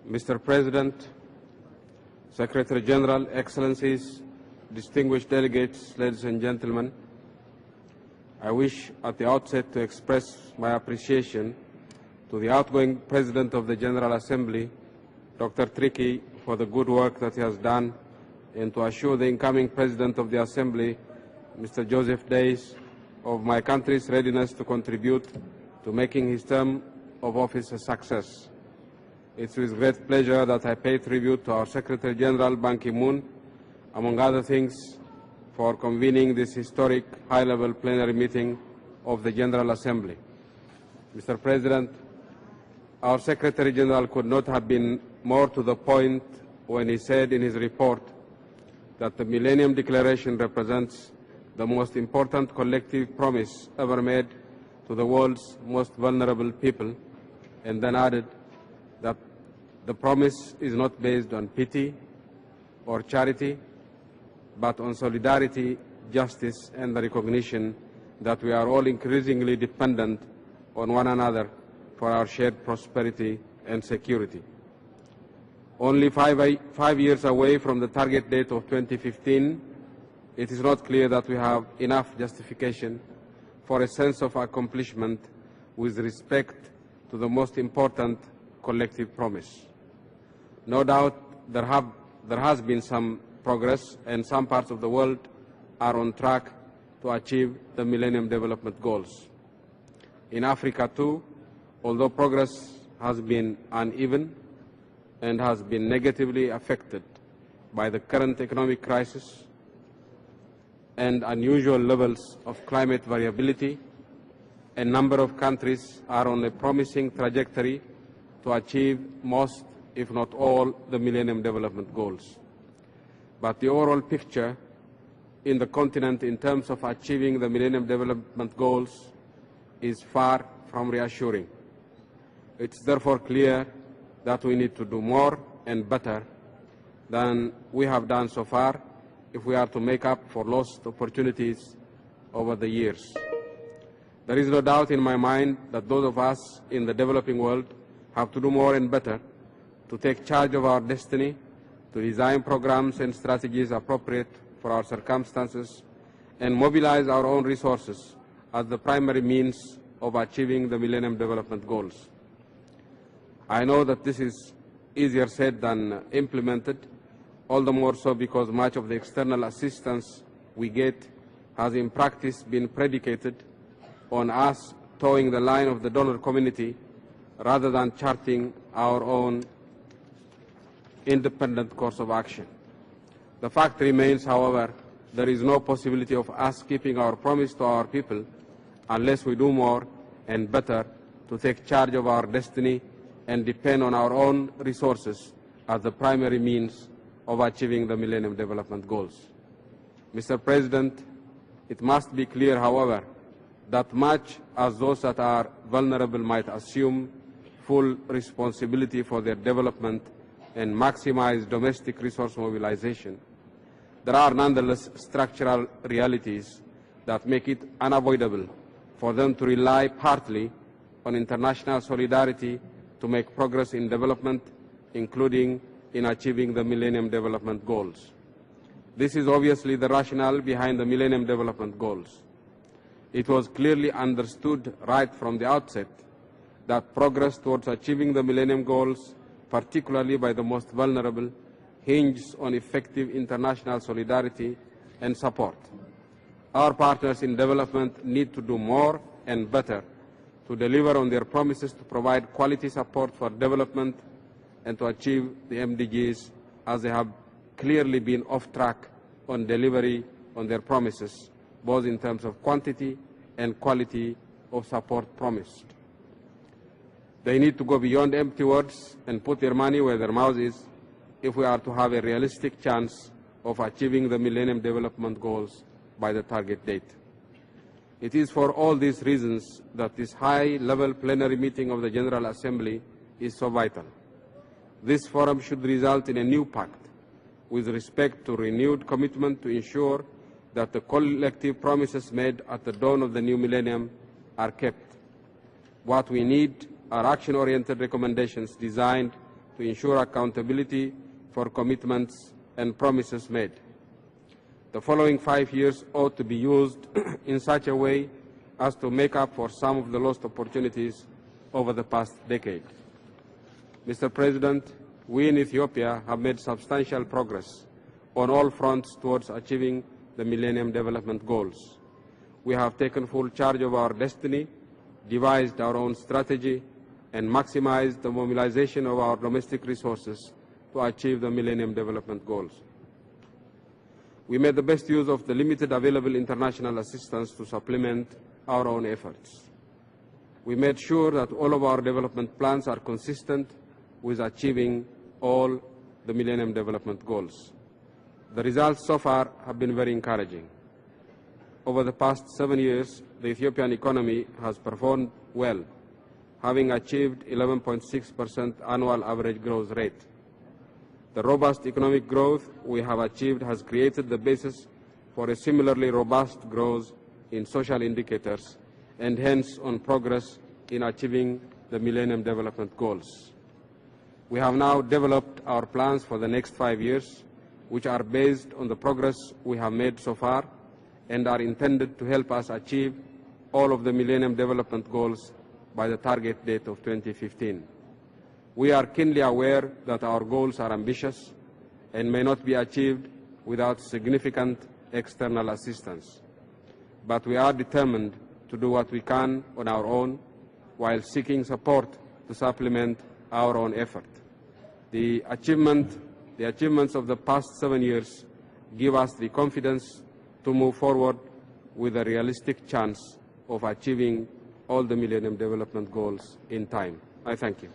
Mr. President, Secretary General, Excellencies, distinguished delegates, ladies and gentlemen, I wish at the outset to express my appreciation to the outgoing President of the General Assembly, Dr. Tricky, for the good work that he has done, and to assure the incoming President of the Assembly, Mr. Joseph Days, of my country's readiness to contribute to making his term of office a success. It's with great pleasure that I pay tribute to our Secretary General Ban Ki-moon, among other things, for convening this historic high-level plenary meeting of the General Assembly. Mr. President, our Secretary General could not have been more to the point when he said in his report that the Millennium Declaration represents the most important collective promise ever made to the world's most vulnerable people, and then added that the promise is not based on pity or charity, but on solidarity, justice, and the recognition that we are all increasingly dependent on one another for our shared prosperity and security. Only five years away from the target date of 2015, it is not clear that we have enough justification for a sense of accomplishment with respect to the most important collective promise. No doubt there has been some progress, and some parts of the world are on track to achieve the Millennium Development Goals. In Africa too, although progress has been uneven and has been negatively affected by the current economic crisis and unusual levels of climate variability, a number of countries are on a promising trajectory to achieve most, if not all, the Millennium Development Goals. But the overall picture in the continent in terms of achieving the Millennium Development Goals is far from reassuring. It's therefore clear that we need to do more and better than we have done so far if we are to make up for lost opportunities over the years. There is no doubt in my mind that those of us in the developing world have to do more and better to take charge of our destiny, to design programs and strategies appropriate for our circumstances, and mobilize our own resources as the primary means of achieving the Millennium Development Goals. I know that this is easier said than implemented, all the more so because much of the external assistance we get has in practice been predicated on us towing the line of the donor community rather than charting our own independent course of action. The fact remains, however, there is no possibility of us keeping our promise to our people unless we do more and better to take charge of our destiny and depend on our own resources as the primary means of achieving the Millennium Development Goals. Mr. President, it must be clear, however, that much as those that are vulnerable might assume full responsibility for their development and maximize domestic resource mobilization, there are nonetheless structural realities that make it unavoidable for them to rely partly on international solidarity to make progress in development, including in achieving the Millennium Development Goals. This is obviously the rationale behind the Millennium Development Goals. It was clearly understood right from the outset that progress towards achieving the Millennium Goals, particularly by the most vulnerable, hinges on effective international solidarity and support. Our partners in development need to do more and better to deliver on their promises to provide quality support for development and to achieve the MDGs, as they have clearly been off track on delivery on their promises, both in terms of quantity and quality of support promised. They need to go beyond empty words and put their money where their mouth is if we are to have a realistic chance of achieving the Millennium Development Goals by the target date. It is for all these reasons that this high-level plenary meeting of the General Assembly is so vital. This forum should result in a new pact with respect to renewed commitment to ensure that the collective promises made at the dawn of the new millennium are kept. What we need are action-oriented recommendations designed to ensure accountability for commitments and promises made. The following 5 years ought to be used in such a way as to make up for some of the lost opportunities over the past decade. Mr. President, we in Ethiopia have made substantial progress on all fronts towards achieving the Millennium Development Goals. We have taken full charge of our destiny, devised our own strategy, and maximized the mobilization of our domestic resources to achieve the Millennium Development Goals. We made the best use of the limited available international assistance to supplement our own efforts. We made sure that all of our development plans are consistent with achieving all the Millennium Development Goals. The results so far have been very encouraging. Over the past 7 years, the Ethiopian economy has performed well, having achieved 11.6% annual average growth rate. The robust economic growth we have achieved has created the basis for a similarly robust growth in social indicators and hence on progress in achieving the Millennium Development Goals. We have now developed our plans for the next 5 years, which are based on the progress we have made so far and are intended to help us achieve all of the Millennium Development Goals by the target date of 2015. We are keenly aware that our goals are ambitious and may not be achieved without significant external assistance. But we are determined to do what we can on our own while seeking support to supplement our own effort. The achievements of the past 7 years give us the confidence to move forward with a realistic chance of achieving all the Millennium Development Goals in time. I thank you.